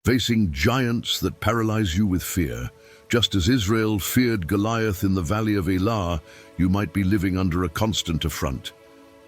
facing giants that paralyze you with fear. Just as Israel feared Goliath in the valley of Elah, you might be living under a constant affront.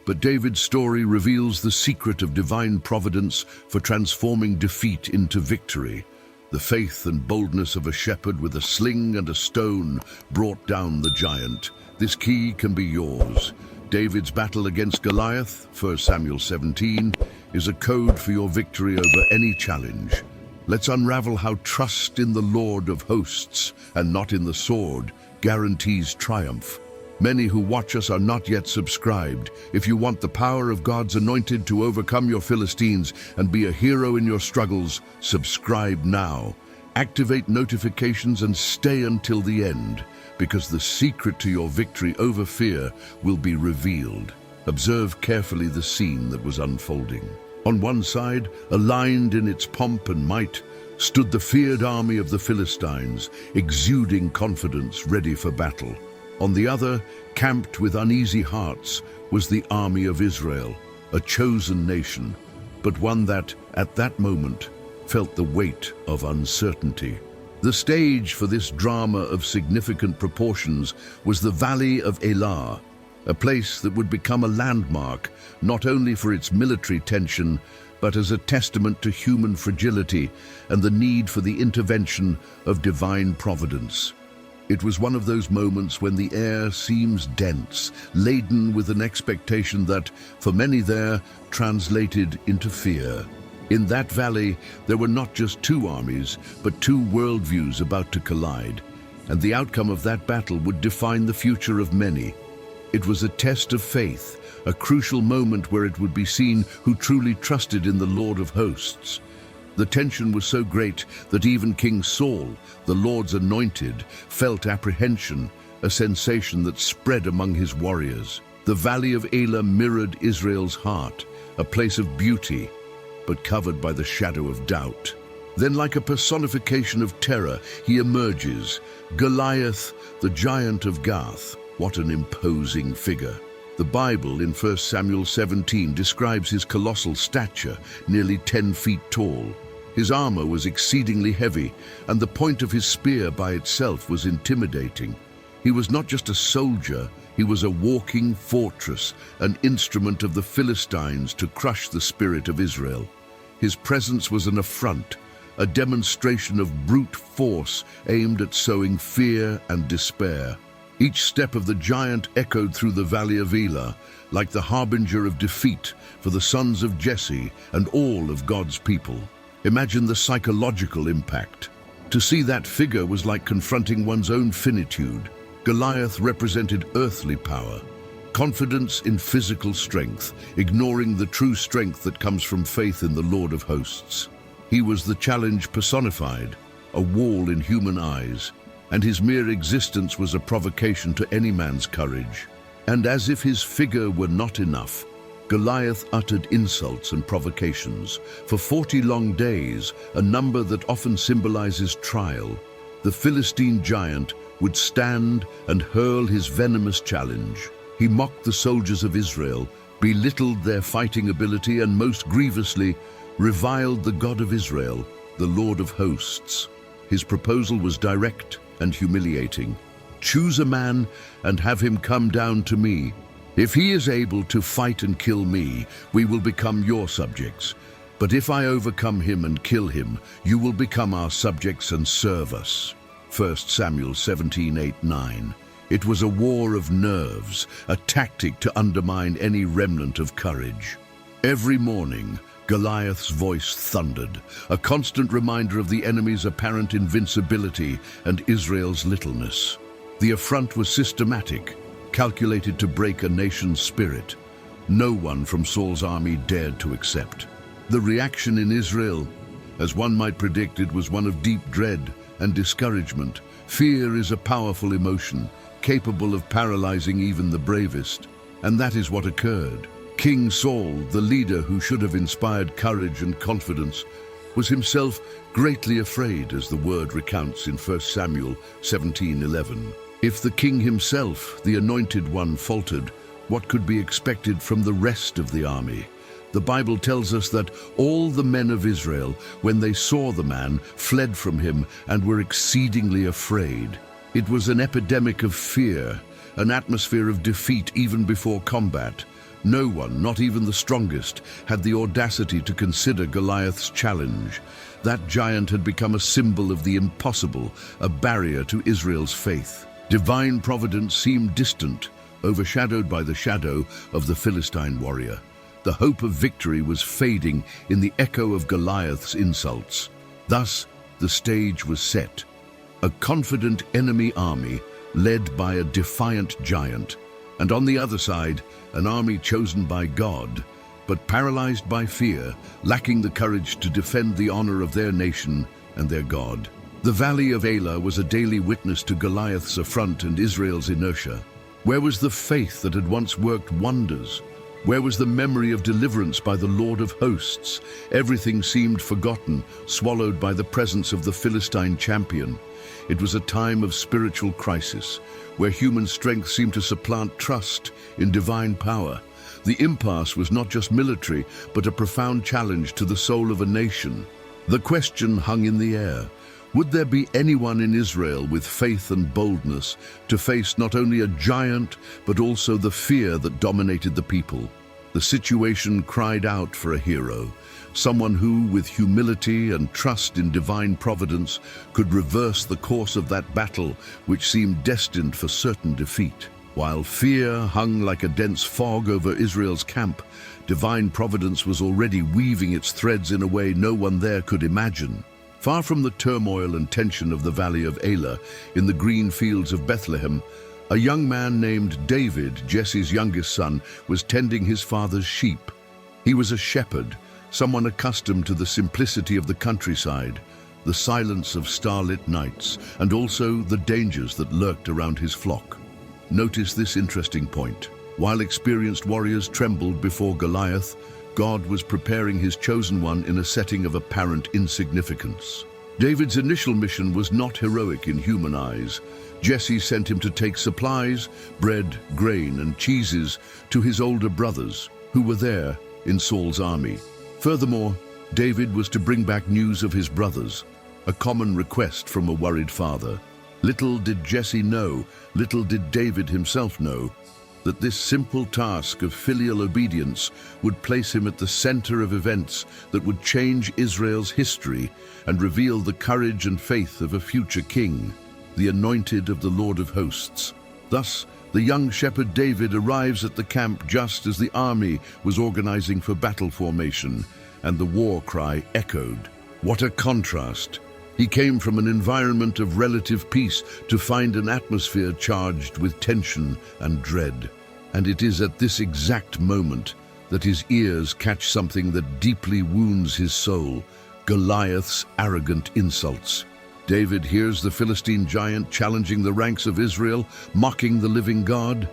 But David's story reveals the secret of divine providence for transforming defeat into victory. The faith and boldness of a shepherd with a sling and a stone brought down the giant. This key can be yours. David's battle against Goliath, 1 Samuel 17, is a code for your victory over any challenge. Let's unravel how trust in the Lord of hosts, and not in the sword, guarantees triumph. Many who watch us are not yet subscribed. If you want the power of God's anointed to overcome your Philistines and be a hero in your struggles, subscribe now. Activate notifications and stay until the end, because the secret to your victory over fear will be revealed. Observe carefully the scene that was unfolding. On one side, aligned in its pomp and might, stood the feared army of the Philistines, exuding confidence, ready for battle. On the other, camped with uneasy hearts, was the army of Israel, a chosen nation, but one that, at that moment, felt the weight of uncertainty. The stage for this drama of significant proportions was the Valley of Elah, a place that would become a landmark not only for its military tension, but as a testament to human fragility and the need for the intervention of divine providence. It was one of those moments when the air seems dense, laden with an expectation that, for many there, translated into fear. In that valley, there were not just two armies, but two worldviews about to collide, and the outcome of that battle would define the future of many. It was a test of faith, a crucial moment where it would be seen who truly trusted in the Lord of hosts. The tension was so great that even King Saul, the Lord's anointed, felt apprehension, a sensation that spread among his warriors. The Valley of Elah mirrored Israel's heart, a place of beauty, but covered by the shadow of doubt. Then, like a personification of terror, he emerges, Goliath, the giant of Gath. What an imposing figure. The Bible in 1 Samuel 17 describes his colossal stature, nearly 10 feet tall. His armor was exceedingly heavy, and the point of his spear by itself was intimidating. He was not just a soldier, he was a walking fortress, an instrument of the Philistines to crush the spirit of Israel. His presence was an affront, a demonstration of brute force aimed at sowing fear and despair. Each step of the giant echoed through the Valley of Elah, like the harbinger of defeat for the sons of Jesse and all of God's people. Imagine the psychological impact. To see that figure was like confronting one's own finitude. Goliath represented earthly power, confidence in physical strength, ignoring the true strength that comes from faith in the Lord of hosts. He was the challenge personified, a wall in human eyes, and his mere existence was a provocation to any man's courage. And as if his figure were not enough, Goliath uttered insults and provocations. For 40 long days, a number that often symbolizes trial, the Philistine giant would stand and hurl his venomous challenge. He mocked the soldiers of Israel, belittled their fighting ability, and most grievously, reviled the God of Israel, the Lord of hosts. His proposal was direct and humiliating. Choose a man and have him come down to me. If he is able to fight and kill me, we will become your subjects. But if I overcome him and kill him, you will become our subjects and serve us. 1 Samuel 17:8-9. It was a war of nerves, a tactic to undermine any remnant of courage. Every morning, Goliath's voice thundered, a constant reminder of the enemy's apparent invincibility and Israel's littleness. The affront was systematic, calculated to break a nation's spirit. No one from Saul's army dared to accept. The reaction in Israel, as one might predict, it was one of deep dread and discouragement. Fear is a powerful emotion, capable of paralyzing even the bravest. And that is what occurred. King Saul, the leader who should have inspired courage and confidence, was himself greatly afraid, as the word recounts in 1 Samuel 17:11. If the king himself, the anointed one, faltered, what could be expected from the rest of the army? The Bible tells us that all the men of Israel, when they saw the man, fled from him and were exceedingly afraid. It was an epidemic of fear, an atmosphere of defeat even before combat. No one, not even the strongest, had the audacity to consider Goliath's challenge. That giant had become a symbol of the impossible, a barrier to Israel's faith. Divine providence seemed distant, overshadowed by the shadow of the Philistine warrior. The hope of victory was fading in the echo of Goliath's insults. Thus, the stage was set. A confident enemy army led by a defiant giant, and on the other side, an army chosen by God, but paralyzed by fear, lacking the courage to defend the honor of their nation and their God. The valley of Elah was a daily witness to Goliath's affront and Israel's inertia. Where was the faith that had once worked wonders? Where was the memory of deliverance by the Lord of hosts? Everything seemed forgotten, swallowed by the presence of the Philistine champion. It was a time of spiritual crisis, where human strength seemed to supplant trust in divine power. The impasse was not just military, but a profound challenge to the soul of a nation. The question hung in the air. Would there be anyone in Israel with faith and boldness to face not only a giant, but also the fear that dominated the people? The situation cried out for a hero, someone who, with humility and trust in divine providence, could reverse the course of that battle which seemed destined for certain defeat. While fear hung like a dense fog over Israel's camp, divine providence was already weaving its threads in a way no one there could imagine. Far from the turmoil and tension of the valley of Elah, in the green fields of Bethlehem, a young man named David, Jesse's youngest son, was tending his father's sheep. He was a shepherd, someone accustomed to the simplicity of the countryside, the silence of starlit nights, and also the dangers that lurked around his flock. Notice this interesting point. While experienced warriors trembled before Goliath, God was preparing his chosen one in a setting of apparent insignificance. David's initial mission was not heroic in human eyes. Jesse sent him to take supplies, bread, grain, and cheeses to his older brothers, who were there in Saul's army. Furthermore, David was to bring back news of his brothers, a common request from a worried father. Little did Jesse know, little did David himself know, that this simple task of filial obedience would place him at the center of events that would change Israel's history and reveal the courage and faith of a future king, the anointed of the Lord of hosts. Thus, the young shepherd David arrives at the camp just as the army was organizing for battle formation, and the war cry echoed. What a contrast! He came from an environment of relative peace to find an atmosphere charged with tension and dread. And it is at this exact moment that his ears catch something that deeply wounds his soul: Goliath's arrogant insults. David hears the Philistine giant challenging the ranks of Israel, mocking the living God.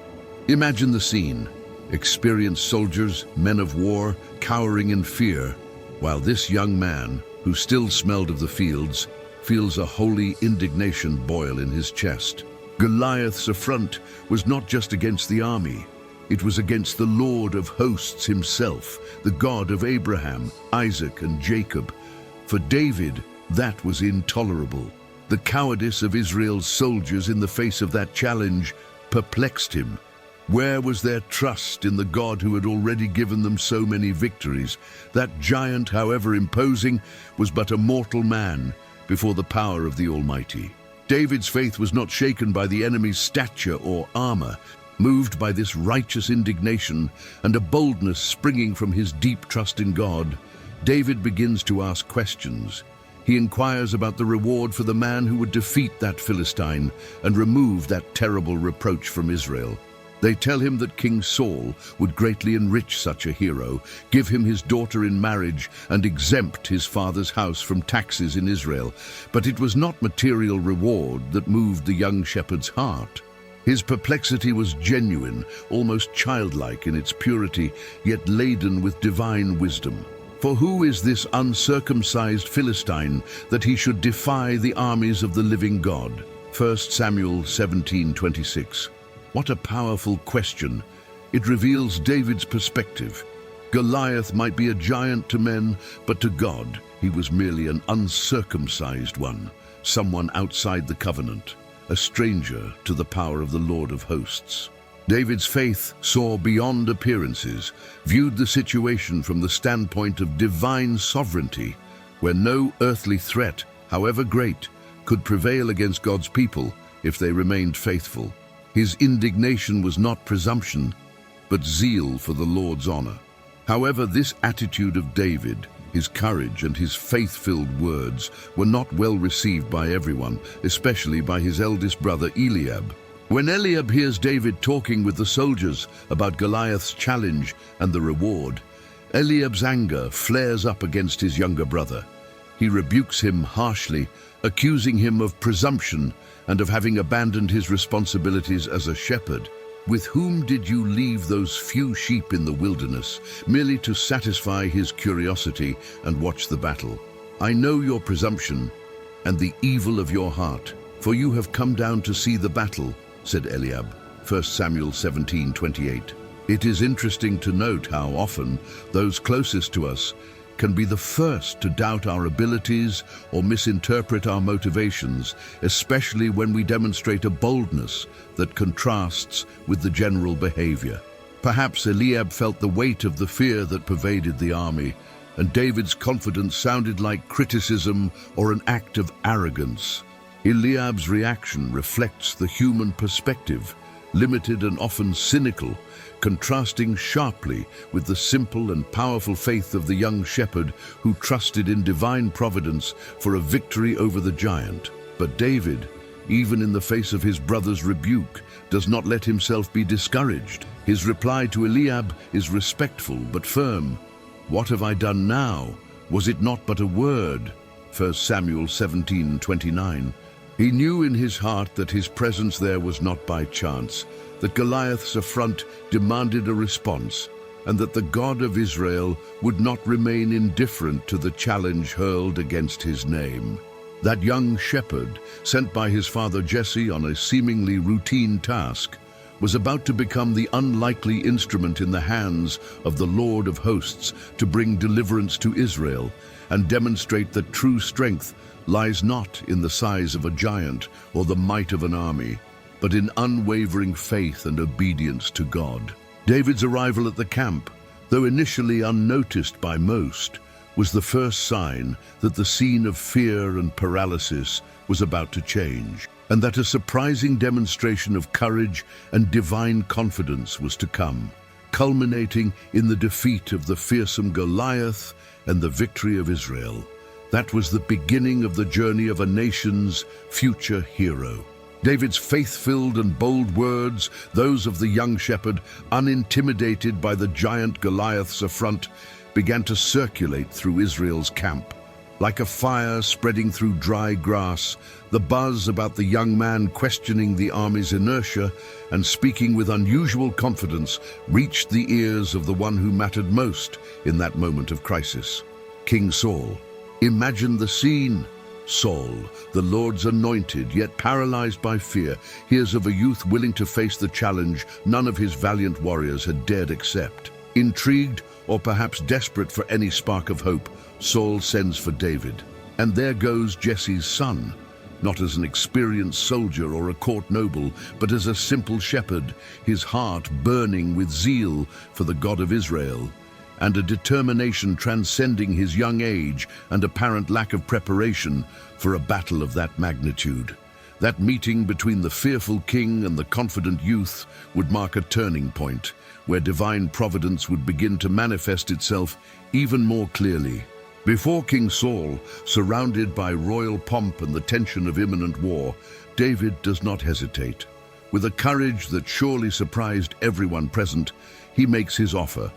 Imagine the scene: experienced soldiers, men of war, cowering in fear, while this young man, who still smelled of the fields, feels a holy indignation boil in his chest. Goliath's affront was not just against the army. It was against the Lord of hosts himself, the God of Abraham, Isaac, and Jacob. For David, that was intolerable. The cowardice of Israel's soldiers in the face of that challenge perplexed him. Where was their trust in the God who had already given them so many victories? That giant, however imposing, was but a mortal man before the power of the Almighty. David's faith was not shaken by the enemy's stature or armor. Moved by this righteous indignation and a boldness springing from his deep trust in God, David begins to ask questions. He inquires about the reward for the man who would defeat that Philistine and remove that terrible reproach from Israel. They tell him that King Saul would greatly enrich such a hero, give him his daughter in marriage, and exempt his father's house from taxes in Israel. But it was not material reward that moved the young shepherd's heart. His perplexity was genuine, almost childlike in its purity, yet laden with divine wisdom. For who is this uncircumcised Philistine that he should defy the armies of the living God? 1 Samuel 17:26. What a powerful question. It reveals David's perspective. Goliath might be a giant to men, but to God, he was merely an uncircumcised one, someone outside the covenant, a stranger to the power of the Lord of hosts. David's faith saw beyond appearances, viewed the situation from the standpoint of divine sovereignty, where no earthly threat, however great, could prevail against God's people if they remained faithful. His indignation was not presumption, but zeal for the Lord's honor. However, this attitude of David, his courage and his faith-filled words, were not well received by everyone, especially by his eldest brother Eliab. When Eliab hears David talking with the soldiers about Goliath's challenge and the reward, Eliab's anger flares up against his younger brother. He rebukes him harshly, accusing him of presumption and of having abandoned his responsibilities as a shepherd. With whom did you leave those few sheep in the wilderness, merely to satisfy his curiosity and watch the battle? I know your presumption and the evil of your heart, for you have come down to see the battle, said Eliab. 1 Samuel 17:28. It is interesting to note how often those closest to us can be the first to doubt our abilities or misinterpret our motivations, especially when we demonstrate a boldness that contrasts with the general behavior. Perhaps Eliab felt the weight of the fear that pervaded the army, and David's confidence sounded like criticism or an act of arrogance. Eliab's reaction reflects the human perspective, limited and often cynical, contrasting sharply with the simple and powerful faith of the young shepherd who trusted in divine providence for a victory over the giant. But David, even in the face of his brother's rebuke, does not let himself be discouraged. His reply to Eliab is respectful but firm. "What have I done now? Was it not but a word?" 1 Samuel 17:29. He knew in his heart that his presence there was not by chance, that Goliath's affront demanded a response, and that the God of Israel would not remain indifferent to the challenge hurled against his name. That young shepherd, sent by his father Jesse on a seemingly routine task, was about to become the unlikely instrument in the hands of the Lord of hosts to bring deliverance to Israel and demonstrate that true strength lies not in the size of a giant or the might of an army, but in unwavering faith and obedience to God. David's arrival at the camp, though initially unnoticed by most, was the first sign that the scene of fear and paralysis was about to change, and that a surprising demonstration of courage and divine confidence was to come, culminating in the defeat of the fearsome Goliath and the victory of Israel. That was the beginning of the journey of a nation's future hero. David's faith-filled and bold words, those of the young shepherd, unintimidated by the giant Goliath's affront, began to circulate through Israel's camp. Like a fire spreading through dry grass, the buzz about the young man questioning the army's inertia and speaking with unusual confidence reached the ears of the one who mattered most in that moment of crisis, King Saul. Imagine the scene. Saul, the Lord's anointed, yet paralyzed by fear, hears of a youth willing to face the challenge none of his valiant warriors had dared accept. Intrigued, or perhaps desperate for any spark of hope, Saul sends for David. And there goes Jesse's son, not as an experienced soldier or a court noble, but as a simple shepherd, his heart burning with zeal for the God of Israel, and a determination transcending his young age and apparent lack of preparation for a battle of that magnitude. That meeting between the fearful king and the confident youth would mark a turning point, where divine providence would begin to manifest itself even more clearly. Before King Saul, surrounded by royal pomp and the tension of imminent war, David does not hesitate. With a courage that surely surprised everyone present, he makes his offer,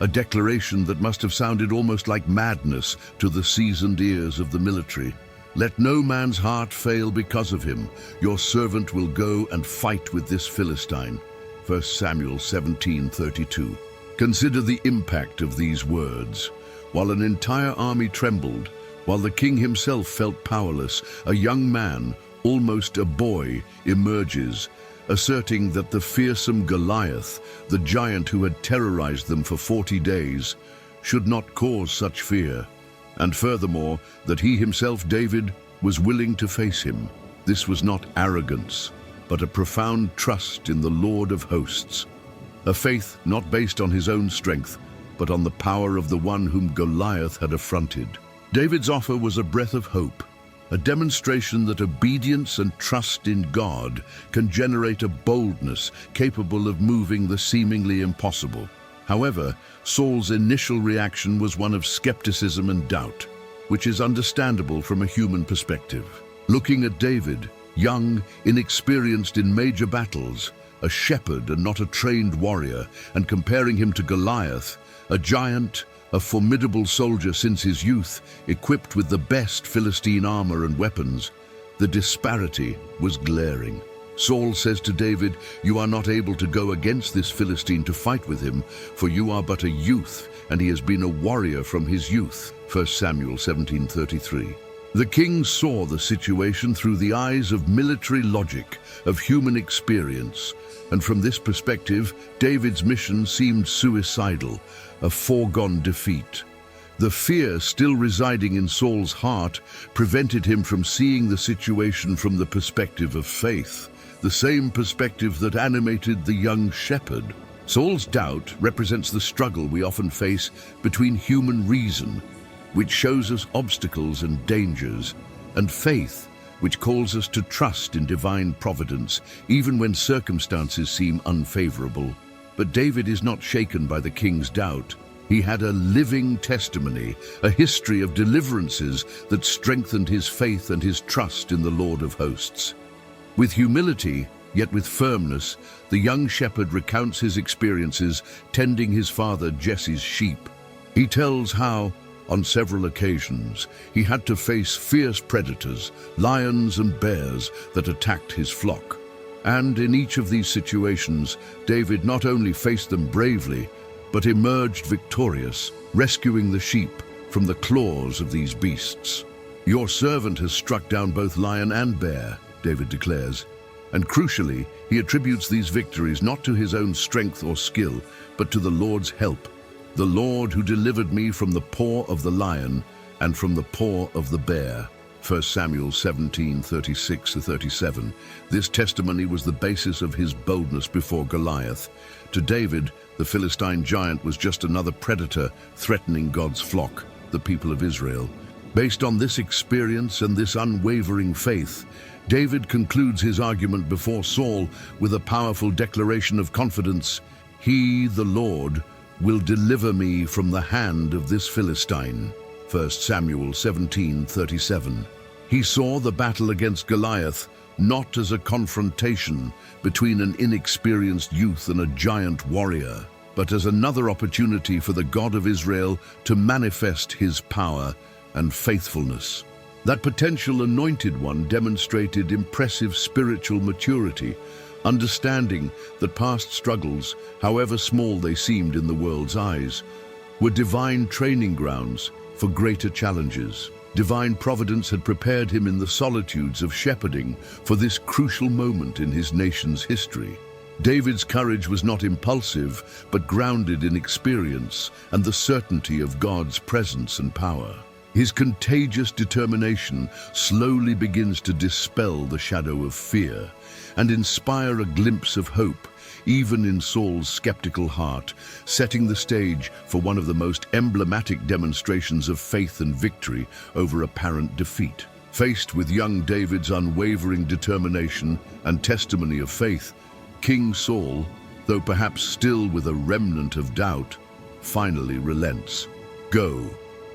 a declaration that must have sounded almost like madness to the seasoned ears of the military. "Let no man's heart fail because of him. Your servant will go and fight with this Philistine." 1 Samuel 17:32. Consider the impact of these words. While an entire army trembled, while the king himself felt powerless, a young man, almost a boy, emerges, asserting that the fearsome Goliath, the giant who had terrorized them for 40 days, should not cause such fear, and furthermore, that he himself, David, was willing to face him. This was not arrogance, but a profound trust in the Lord of hosts, a faith not based on his own strength, but on the power of the one whom Goliath had affronted. David's offer was a breath of hope, a demonstration that obedience and trust in God can generate a boldness capable of moving the seemingly impossible. However, Saul's initial reaction was one of skepticism and doubt, which is understandable from a human perspective. Looking at David, young, inexperienced in major battles, a shepherd and not a trained warrior, and comparing him to Goliath, a giant, a formidable soldier since his youth, equipped with the best Philistine armor and weapons, the disparity was glaring. Saul says to David, "You are not able to go against this Philistine to fight with him, for you are but a youth, and he has been a warrior from his youth." 1 Samuel 17:33. The king saw the situation through the eyes of military logic, of human experience, and from this perspective, David's mission seemed suicidal, a foregone defeat. The fear still residing in Saul's heart prevented him from seeing the situation from the perspective of faith, the same perspective that animated the young shepherd. Saul's doubt represents the struggle we often face between human reason, which shows us obstacles and dangers, and faith, which calls us to trust in divine providence, even when circumstances seem unfavorable. But David is not shaken by the king's doubt. He had a living testimony, a history of deliverances that strengthened his faith and his trust in the Lord of hosts. With humility, yet with firmness, the young shepherd recounts his experiences tending his father Jesse's sheep. He tells how, on several occasions, he had to face fierce predators, lions and bears, that attacked his flock. And in each of these situations, David not only faced them bravely, but emerged victorious, rescuing the sheep from the claws of these beasts. "Your servant has struck down both lion and bear," David declares. And crucially, he attributes these victories not to his own strength or skill, but to the Lord's help. "The Lord who delivered me from the paw of the lion and from the paw of the bear." 1 Samuel 17:36-37. This testimony was the basis of his boldness before Goliath. To David, the Philistine giant was just another predator threatening God's flock, the people of Israel. Based on this experience and this unwavering faith, David concludes his argument before Saul with a powerful declaration of confidence. "He, the Lord, will deliver me from the hand of this Philistine." 1 Samuel 17:37. He saw the battle against Goliath not as a confrontation between an inexperienced youth and a giant warrior, but as another opportunity for the God of Israel to manifest his power and faithfulness. That potential anointed one demonstrated impressive spiritual maturity, understanding that past struggles, however small they seemed in the world's eyes, were divine training grounds for greater challenges. Divine providence had prepared him in the solitudes of shepherding for this crucial moment in his nation's history. David's courage was not impulsive, but grounded in experience and the certainty of God's presence and power. His contagious determination slowly begins to dispel the shadow of fear and inspire a glimpse of hope, even in Saul's skeptical heart, setting the stage for one of the most emblematic demonstrations of faith and victory over apparent defeat. Faced with young David's unwavering determination and testimony of faith, King Saul, though perhaps still with a remnant of doubt, finally relents. "Go,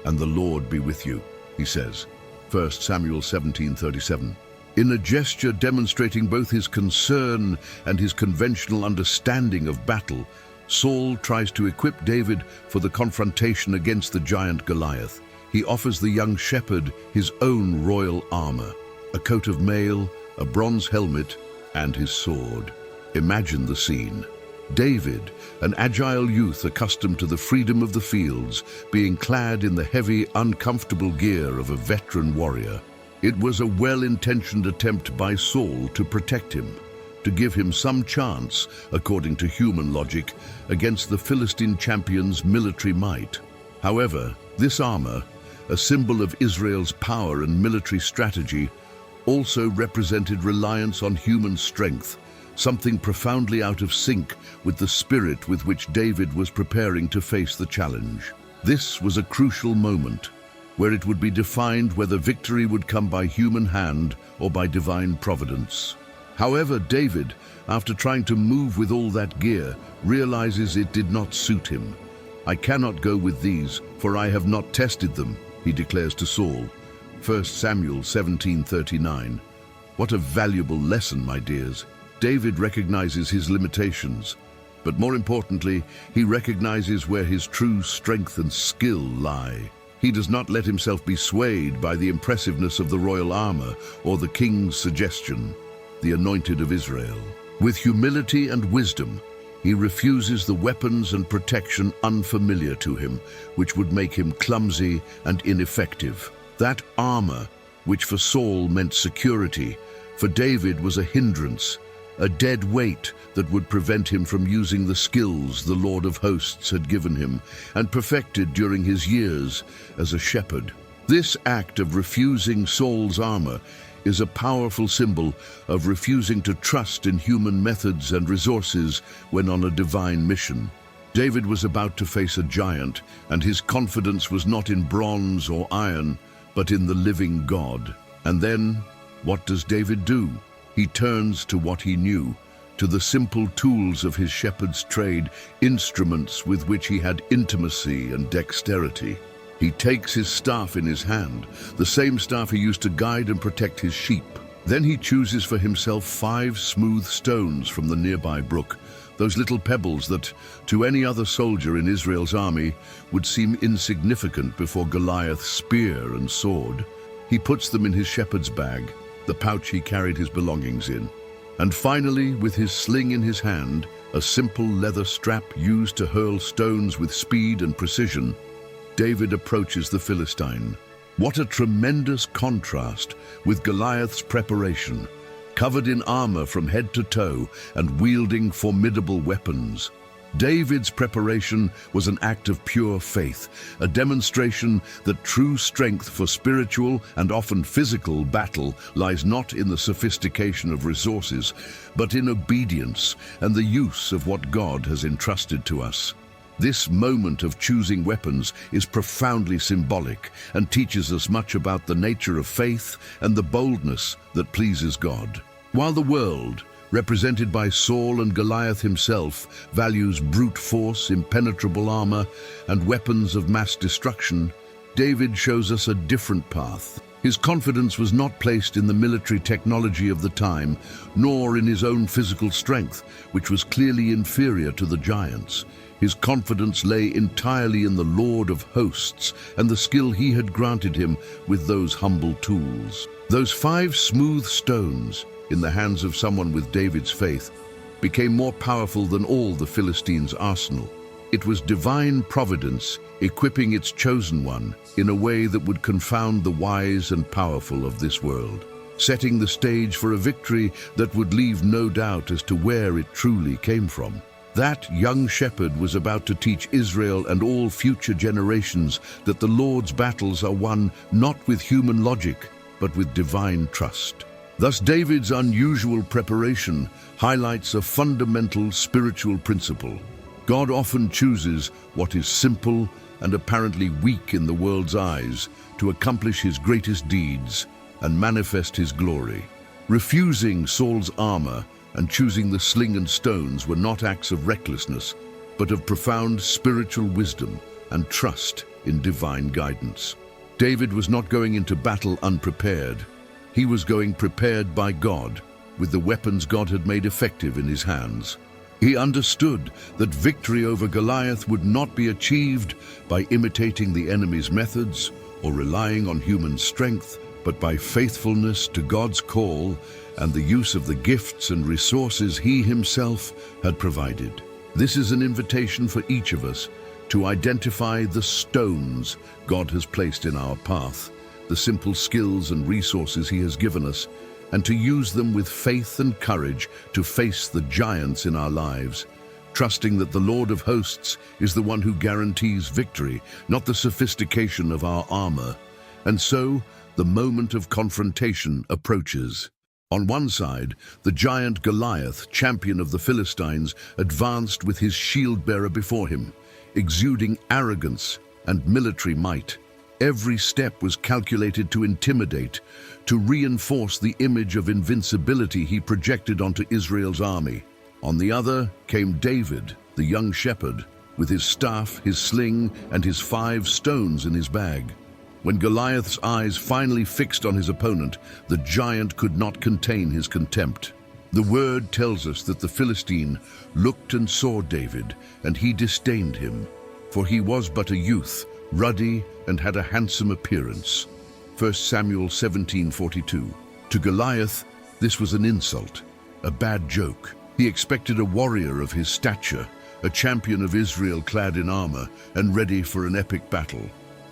and the Lord be with you," he says. 1 Samuel 17:37. In a gesture demonstrating both his concern and his conventional understanding of battle, Saul tries to equip David for the confrontation against the giant Goliath. He offers the young shepherd his own royal armor, a coat of mail, a bronze helmet, and his sword. Imagine the scene. David, an agile youth accustomed to the freedom of the fields, being clad in the heavy, uncomfortable gear of a veteran warrior. It was a well-intentioned attempt by Saul to protect him, to give him some chance, according to human logic, against the Philistine champion's military might. However, this armor, a symbol of Israel's power and military strategy, also represented reliance on human strength, something profoundly out of sync with the spirit with which David was preparing to face the challenge. This was a crucial moment, where it would be defined whether victory would come by human hand or by divine providence. However, David, after trying to move with all that gear, realizes it did not suit him. "I cannot go with these, for I have not tested them," he declares to Saul. 1 Samuel 17:39. What a valuable lesson, my dears. David recognizes his limitations, but more importantly, he recognizes where his true strength and skill lie. He does not let himself be swayed by the impressiveness of the royal armor or the king's suggestion, the anointed of Israel. With humility and wisdom, he refuses the weapons and protection unfamiliar to him, which would make him clumsy and ineffective. That armor, which for Saul meant security, for David was a hindrance, a dead weight that would prevent him from using the skills the Lord of hosts had given him and perfected during his years as a shepherd. This act of refusing Saul's armor is a powerful symbol of refusing to trust in human methods and resources when on a divine mission. David was about to face a giant, and his confidence was not in bronze or iron, but in the living God. And then, what does David do? He turns to what he knew, to the simple tools of his shepherd's trade, instruments with which he had intimacy and dexterity. He takes his staff in his hand, the same staff he used to guide and protect his sheep. Then he chooses for himself 5 smooth stones from the nearby brook, those little pebbles that, to any other soldier in Israel's army, would seem insignificant before Goliath's spear and sword. He puts them in his shepherd's bag, the pouch he carried his belongings in. And finally, with his sling in his hand, a simple leather strap used to hurl stones with speed and precision, David approaches the Philistine. What a tremendous contrast with Goliath's preparation, covered in armor from head to toe and wielding formidable weapons. David's preparation was an act of pure faith, a demonstration that true strength for spiritual and often physical battle lies not in the sophistication of resources, but in obedience and the use of what God has entrusted to us. This moment of choosing weapons is profoundly symbolic and teaches us much about the nature of faith and the boldness that pleases God. While the world, represented by Saul and Goliath himself, values brute force, impenetrable armor, and weapons of mass destruction, David shows us a different path. His confidence was not placed in the military technology of the time, nor in his own physical strength, which was clearly inferior to the giants. His confidence lay entirely in the Lord of hosts and the skill he had granted him with those humble tools. Those 5 smooth stones, in the hands of someone with David's faith, became more powerful than all the Philistines' arsenal. It was divine providence equipping its chosen one in a way that would confound the wise and powerful of this world, setting the stage for a victory that would leave no doubt as to where it truly came from. That young shepherd was about to teach Israel and all future generations that the Lord's battles are won not with human logic, but with divine trust. Thus, David's unusual preparation highlights a fundamental spiritual principle. God often chooses what is simple and apparently weak in the world's eyes to accomplish his greatest deeds and manifest his glory. Refusing Saul's armor and choosing the sling and stones were not acts of recklessness, but of profound spiritual wisdom and trust in divine guidance. David was not going into battle unprepared. He was going prepared by God, with the weapons God had made effective in his hands. He understood that victory over Goliath would not be achieved by imitating the enemy's methods or relying on human strength, but by faithfulness to God's call and the use of the gifts and resources he himself had provided. This is an invitation for each of us to identify the stones God has placed in our path, the simple skills and resources he has given us, and to use them with faith and courage to face the giants in our lives, trusting that the Lord of hosts is the one who guarantees victory, not the sophistication of our armor. And so, the moment of confrontation approaches. On one side, the giant Goliath, champion of the Philistines, advanced with his shield-bearer before him, exuding arrogance and military might. Every step was calculated to intimidate, to reinforce the image of invincibility he projected onto Israel's army. On the other came David, the young shepherd, with his staff, his sling, and his 5 stones in his bag. When Goliath's eyes finally fixed on his opponent, the giant could not contain his contempt. The word tells us that the Philistine looked and saw David, and he disdained him, for he was but a youth, ruddy, and had a handsome appearance. 1 Samuel 17:42. To Goliath, this was an insult, a bad joke. He expected a warrior of his stature, a champion of Israel clad in armor and ready for an epic battle.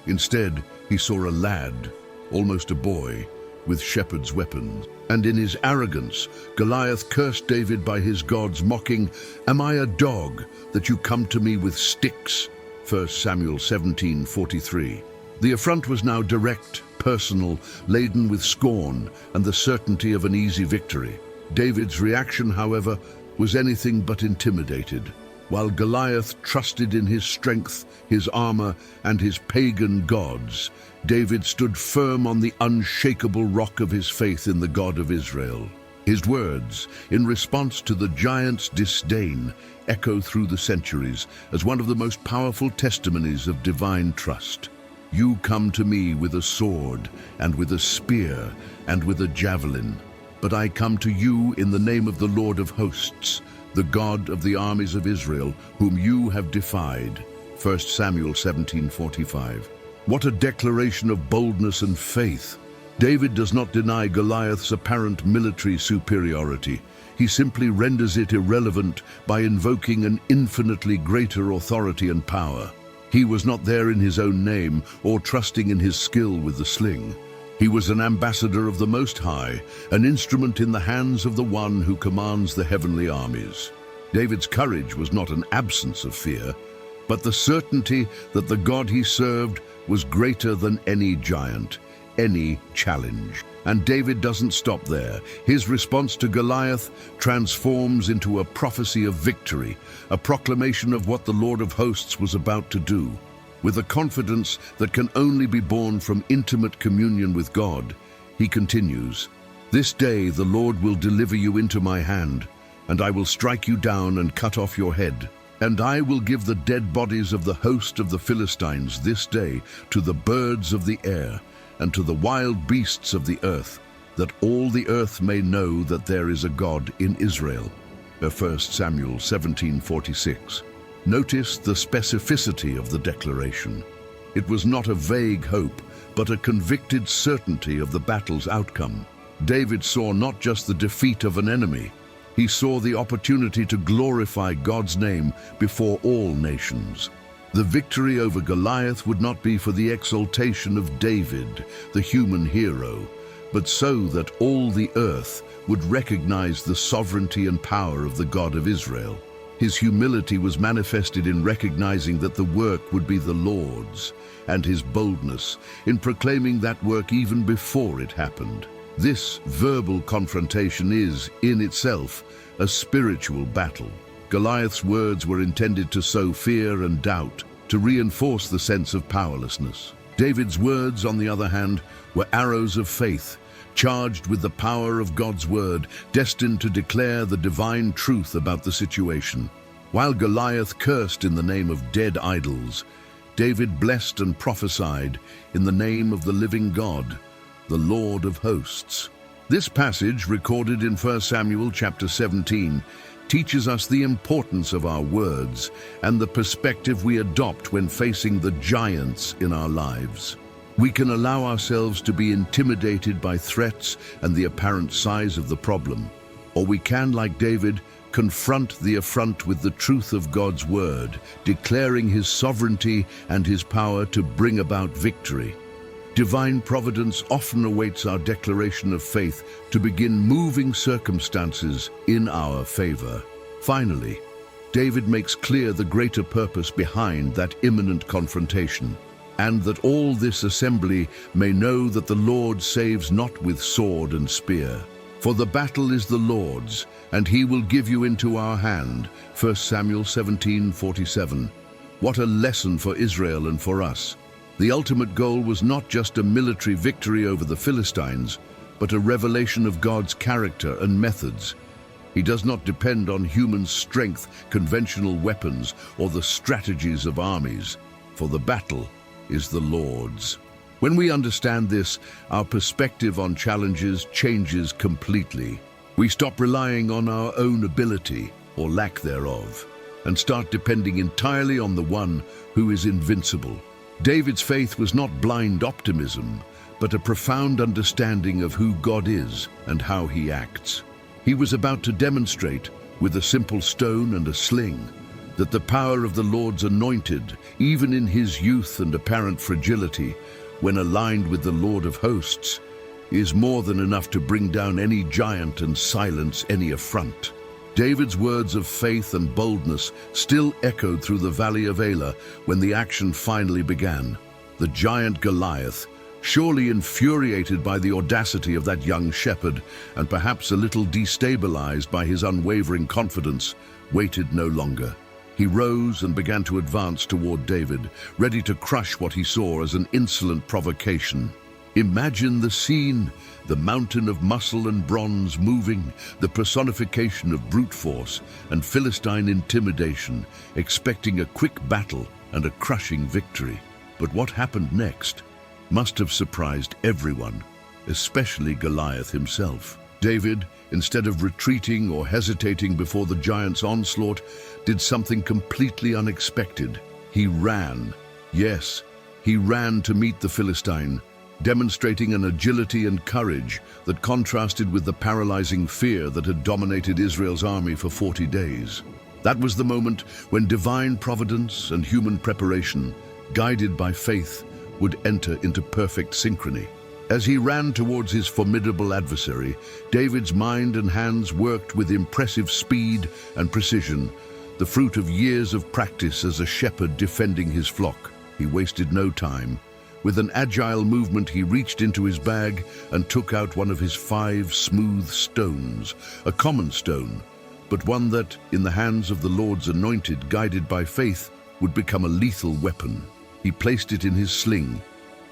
Instead, he saw a lad, almost a boy, with shepherd's weapons. And in his arrogance, Goliath cursed David by his gods, mocking, "Am I a dog that you come to me with sticks?" 1 Samuel 17:43. The affront was now direct, personal, laden with scorn and the certainty of an easy victory. David's reaction, however, was anything but intimidated. While Goliath trusted in his strength, his armor, and his pagan gods, David stood firm on the unshakable rock of his faith in the God of Israel. His words, in response to the giant's disdain, echo through the centuries as one of the most powerful testimonies of divine trust. "You come to me with a sword, and with a spear, and with a javelin. But I come to you in the name of the Lord of hosts, the God of the armies of Israel, whom you have defied." 1 Samuel 17:45. What a declaration of boldness and faith! David does not deny Goliath's apparent military superiority. He simply renders it irrelevant by invoking an infinitely greater authority and power. He was not there in his own name or trusting in his skill with the sling. He was an ambassador of the Most High, an instrument in the hands of the one who commands the heavenly armies. David's courage was not an absence of fear, but the certainty that the God he served was greater than any giant, any challenge. And David doesn't stop there. His response to Goliath transforms into a prophecy of victory, a proclamation of what the Lord of hosts was about to do. With a confidence that can only be born from intimate communion with God, he continues, "This day the Lord will deliver you into my hand, and I will strike you down and cut off your head. And I will give the dead bodies of the host of the Philistines this day to the birds of the air and to the wild beasts of the earth, that all the earth may know that there is a God in Israel." 1 Samuel 17:46. Notice the specificity of the declaration. It was not a vague hope, but a convicted certainty of the battle's outcome. David saw not just the defeat of an enemy, he saw the opportunity to glorify God's name before all nations. The victory over Goliath would not be for the exaltation of David, the human hero, but so that all the earth would recognize the sovereignty and power of the God of Israel. His humility was manifested in recognizing that the work would be the Lord's, and his boldness in proclaiming that work even before it happened. This verbal confrontation is, in itself, a spiritual battle. Goliath's words were intended to sow fear and doubt, to reinforce the sense of powerlessness. David's words, on the other hand, were arrows of faith, charged with the power of God's word, destined to declare the divine truth about the situation. While Goliath cursed in the name of dead idols, David blessed and prophesied in the name of the living God, the Lord of hosts. This passage, recorded in 1 Samuel chapter 17, teaches us the importance of our words and the perspective we adopt when facing the giants in our lives. We can allow ourselves to be intimidated by threats and the apparent size of the problem, or we can, like David, confront the affront with the truth of God's word, declaring his sovereignty and his power to bring about victory. Divine providence often awaits our declaration of faith to begin moving circumstances in our favor. Finally, David makes clear the greater purpose behind that imminent confrontation, and that all this assembly may know that the Lord saves not with sword and spear. For the battle is the Lord's, and he will give you into our hand. 1 Samuel 17:47. What a lesson for Israel and for us. The ultimate goal was not just a military victory over the Philistines, but a revelation of God's character and methods. He does not depend on human strength, conventional weapons, or the strategies of armies, for the battle is the Lord's. When we understand this, our perspective on challenges changes completely. We stop relying on our own ability, or lack thereof, and start depending entirely on the one who is invincible. David's faith was not blind optimism, but a profound understanding of who God is and how he acts. He was about to demonstrate, with a simple stone and a sling, that the power of the Lord's anointed, even in his youth and apparent fragility, when aligned with the Lord of hosts, is more than enough to bring down any giant and silence any affront. David's words of faith and boldness still echoed through the valley of Elah when the action finally began. The giant Goliath, surely infuriated by the audacity of that young shepherd and perhaps a little destabilized by his unwavering confidence, waited no longer. He rose and began to advance toward David, ready to crush what he saw as an insolent provocation. Imagine the scene, the mountain of muscle and bronze moving, the personification of brute force and Philistine intimidation, expecting a quick battle and a crushing victory. But what happened next must have surprised everyone, especially Goliath himself. David, instead of retreating or hesitating before the giant's onslaught, did something completely unexpected. He ran. Yes, he ran to meet the Philistine, demonstrating an agility and courage that contrasted with the paralyzing fear that had dominated Israel's army for 40 days. That was the moment when divine providence and human preparation, guided by faith, would enter into perfect synchrony. As he ran towards his formidable adversary, David's mind and hands worked with impressive speed and precision, the fruit of years of practice as a shepherd defending his flock. He wasted no time. With an agile movement, he reached into his bag and took out one of his 5 smooth stones, a common stone, but one that, in the hands of the Lord's anointed, guided by faith, would become a lethal weapon. He placed it in his sling,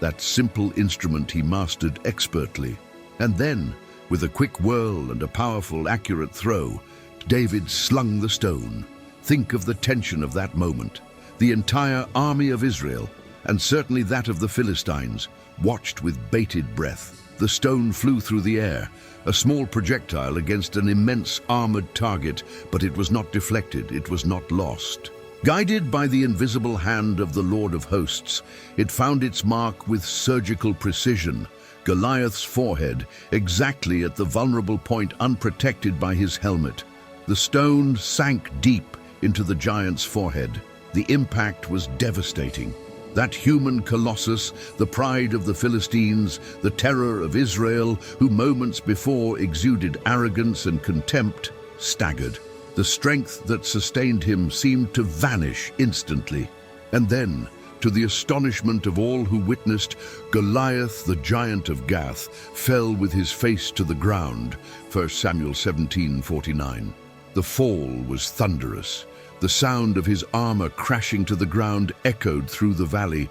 that simple instrument he mastered expertly. And then, with a quick whirl and a powerful, accurate throw, David slung the stone. Think of the tension of that moment. The entire army of Israel, and certainly that of the Philistines, watched with bated breath. The stone flew through the air, a small projectile against an immense armored target, but it was not deflected, it was not lost. Guided by the invisible hand of the Lord of hosts, it found its mark with surgical precision, Goliath's forehead, exactly at the vulnerable point unprotected by his helmet. The stone sank deep into the giant's forehead. The impact was devastating. That human colossus, the pride of the Philistines, the terror of Israel, who moments before exuded arrogance and contempt, staggered. The strength that sustained him seemed to vanish instantly. And then, to the astonishment of all who witnessed, Goliath, the giant of Gath, fell with his face to the ground. 1 Samuel 17:49. The fall was thunderous. The sound of his armor crashing to the ground echoed through the valley,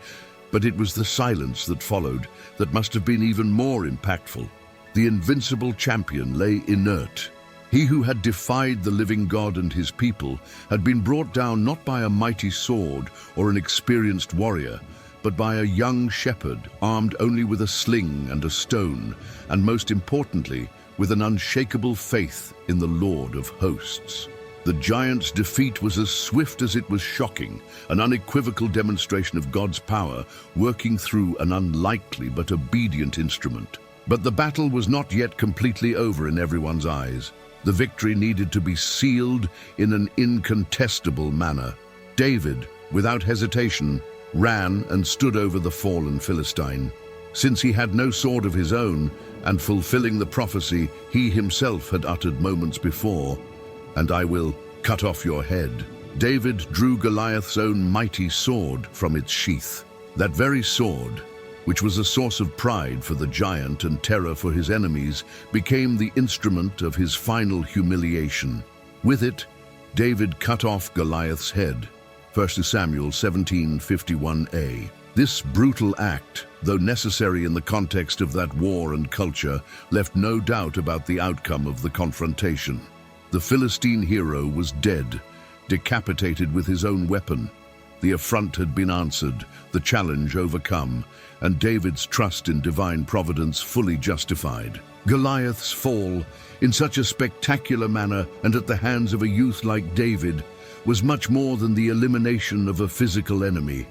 but it was the silence that followed that must have been even more impactful. The invincible champion lay inert. He who had defied the living God and his people had been brought down not by a mighty sword or an experienced warrior, but by a young shepherd armed only with a sling and a stone, and most importantly, with an unshakable faith in the Lord of hosts. The giant's defeat was as swift as it was shocking, an unequivocal demonstration of God's power working through an unlikely but obedient instrument. But the battle was not yet completely over in everyone's eyes. The victory needed to be sealed in an incontestable manner. David, without hesitation, ran and stood over the fallen Philistine. since he had no sword of his own, and fulfilling the prophecy he himself had uttered moments before, "And I will cut off your head." David drew Goliath's own mighty sword from its sheath. That very sword, which was a source of pride for the giant and terror for his enemies, became the instrument of his final humiliation. With it, David cut off Goliath's head. 1 Samuel 17:51a. This brutal act, though necessary in the context of that war and culture, left no doubt about the outcome of the confrontation. The Philistine hero was dead, decapitated with his own weapon. The affront had been answered, the challenge overcome, and David's trust in divine providence fully justified. Goliath's fall, in such a spectacular manner and at the hands of a youth like David, was much more than the elimination of a physical enemy.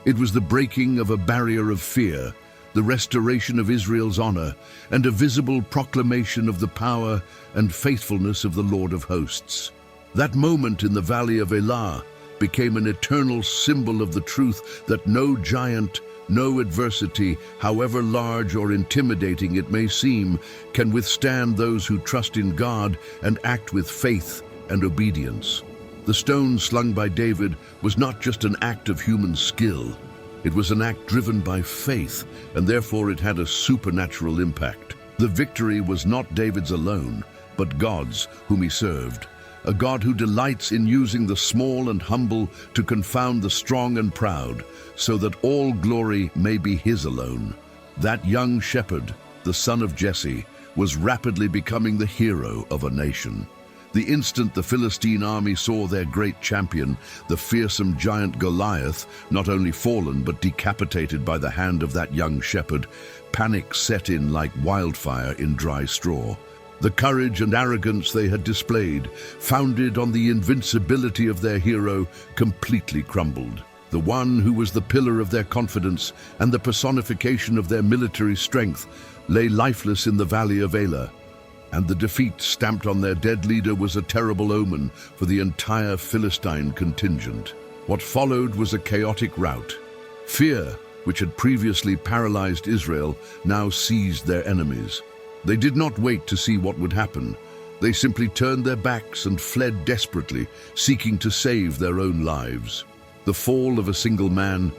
It was the breaking of a barrier of fear, the restoration of Israel's honor, and a visible proclamation of the power and faithfulness of the Lord of hosts. That moment in the valley of Elah became an eternal symbol of the truth that no giant, no adversity, however large or intimidating it may seem, can withstand those who trust in God and act with faith and obedience. The stone slung by David was not just an act of human skill. It was an act driven by faith, and therefore it had a supernatural impact. The victory was not David's alone, but God's, whom he served. A God who delights in using the small and humble to confound the strong and proud, so that all glory may be his alone. That young shepherd, the son of Jesse, was rapidly becoming the hero of a nation. The instant the Philistine army saw their great champion, the fearsome giant Goliath, not only fallen but decapitated by the hand of that young shepherd, panic set in like wildfire in dry straw. The courage and arrogance they had displayed, founded on the invincibility of their hero, completely crumbled. The one who was the pillar of their confidence and the personification of their military strength lay lifeless in the valley of Elah, and the defeat stamped on their dead leader was a terrible omen for the entire Philistine contingent. What followed was a chaotic rout. Fear, which had previously paralyzed Israel, now seized their enemies. They did not wait to see what would happen. They simply turned their backs and fled desperately, seeking to save their own lives. The fall of a single man,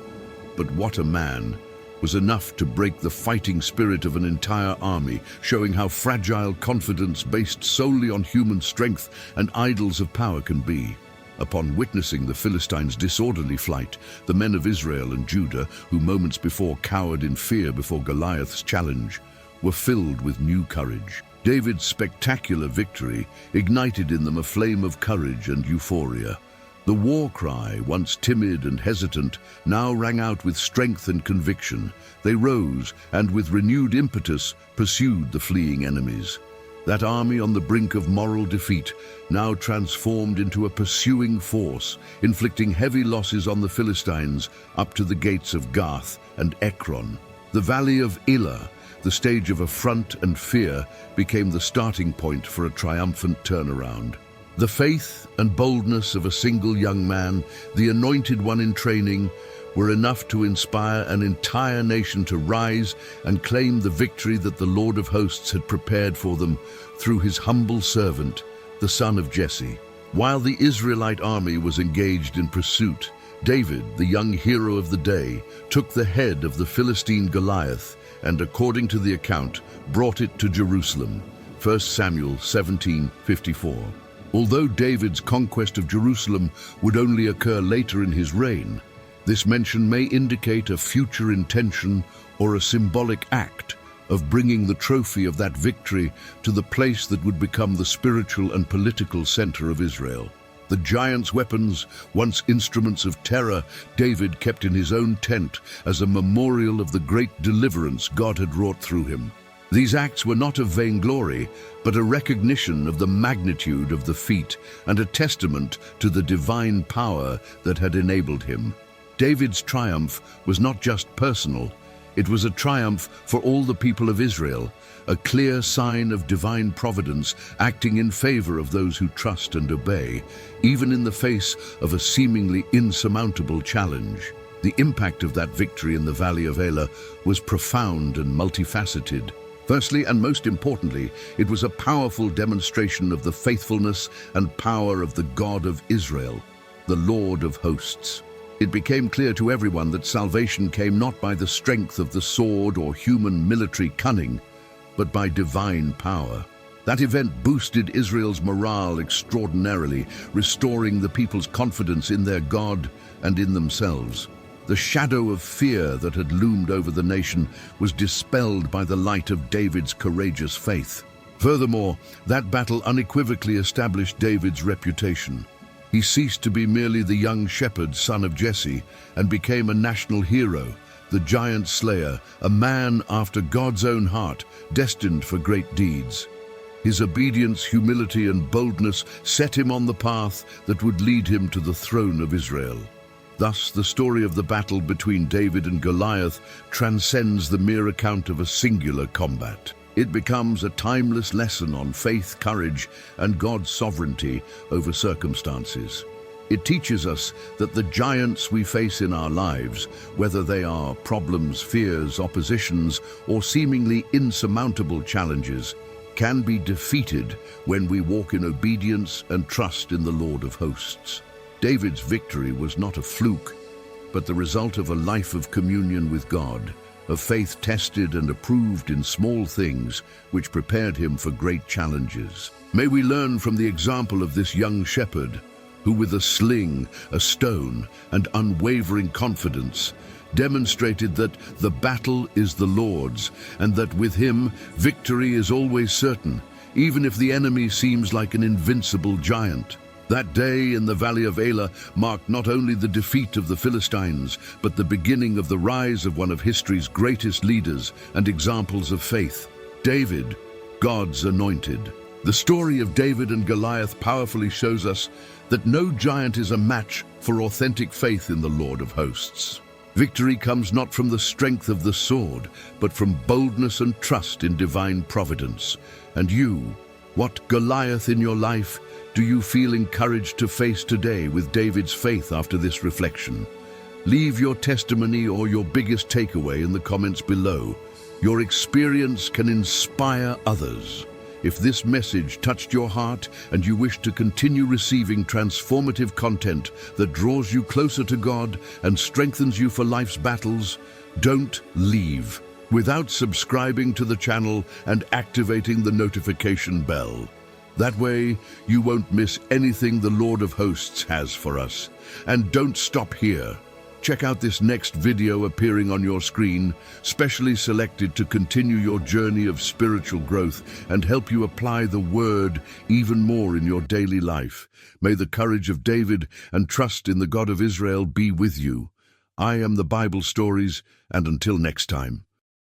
but what a man, was enough to break the fighting spirit of an entire army, showing how fragile confidence based solely on human strength and idols of power can be. Upon witnessing the Philistines' disorderly flight, the men of Israel and Judah, who moments before cowered in fear before Goliath's challenge, were filled with new courage. David's spectacular victory ignited in them a flame of courage and euphoria. The war cry, once timid and hesitant, now rang out with strength and conviction. They rose and, with renewed impetus, pursued the fleeing enemies. That army on the brink of moral defeat now transformed into a pursuing force, inflicting heavy losses on the Philistines up to the gates of Gath and Ekron. The valley of Elah, the stage of affront and fear, became the starting point for a triumphant turnaround. The faith and boldness of a single young man, the anointed one in training, were enough to inspire an entire nation to rise and claim the victory that the Lord of hosts had prepared for them through his humble servant, the son of Jesse. While the Israelite army was engaged in pursuit, David, the young hero of the day, took the head of the Philistine Goliath and, according to the account, brought it to Jerusalem. 1 Samuel 17:54. Although David's conquest of Jerusalem would only occur later in his reign, this mention may indicate a future intention or a symbolic act of bringing the trophy of that victory to the place that would become the spiritual and political center of Israel. The giant's weapons, once instruments of terror, David kept in his own tent as a memorial of the great deliverance God had wrought through him. These acts were not of vainglory, but a recognition of the magnitude of the feat and a testament to the divine power that had enabled him. David's triumph was not just personal, it was a triumph for all the people of Israel, a clear sign of divine providence acting in favor of those who trust and obey, even in the face of a seemingly insurmountable challenge. The impact of that victory in the Valley of Elah was profound and multifaceted. Firstly, and most importantly, it was a powerful demonstration of the faithfulness and power of the God of Israel, the Lord of hosts. It became clear to everyone that salvation came not by the strength of the sword or human military cunning, but by divine power. That event boosted Israel's morale extraordinarily, restoring the people's confidence in their God and in themselves. The shadow of fear that had loomed over the nation was dispelled by the light of David's courageous faith. Furthermore, that battle unequivocally established David's reputation. He ceased to be merely the young shepherd, son of Jesse, and became a national hero, the giant slayer, a man after God's own heart, destined for great deeds. His obedience, humility, and boldness set him on the path that would lead him to the throne of Israel. Thus, the story of the battle between David and Goliath transcends the mere account of a singular combat. It becomes a timeless lesson on faith, courage, and God's sovereignty over circumstances. It teaches us that the giants we face in our lives, whether they are problems, fears, oppositions, or seemingly insurmountable challenges, can be defeated when we walk in obedience and trust in the Lord of hosts. David's victory was not a fluke, but the result of a life of communion with God, of faith tested and approved in small things, which prepared him for great challenges. May we learn from the example of this young shepherd, who with a sling, a stone, and unwavering confidence demonstrated that the battle is the Lord's, and that with him, victory is always certain, even if the enemy seems like an invincible giant. That day in the Valley of Elah marked not only the defeat of the Philistines, but the beginning of the rise of one of history's greatest leaders and examples of faith, David, God's anointed. The story of David and Goliath powerfully shows us that no giant is a match for authentic faith in the Lord of hosts. Victory comes not from the strength of the sword, but from boldness and trust in divine providence. And you, what Goliath in your life do you feel encouraged to face today with David's faith after this reflection? Leave your testimony or your biggest takeaway in the comments below. Your experience can inspire others. If this message touched your heart and you wish to continue receiving transformative content that draws you closer to God and strengthens you for life's battles, don't leave without subscribing to the channel and activating the notification bell. That way, you won't miss anything the Lord of Hosts has for us. And don't stop here. Check out this next video appearing on your screen, specially selected to continue your journey of spiritual growth and help you apply the Word even more in your daily life. May the courage of David and trust in the God of Israel be with you. I am the Bible Stories, and until next time.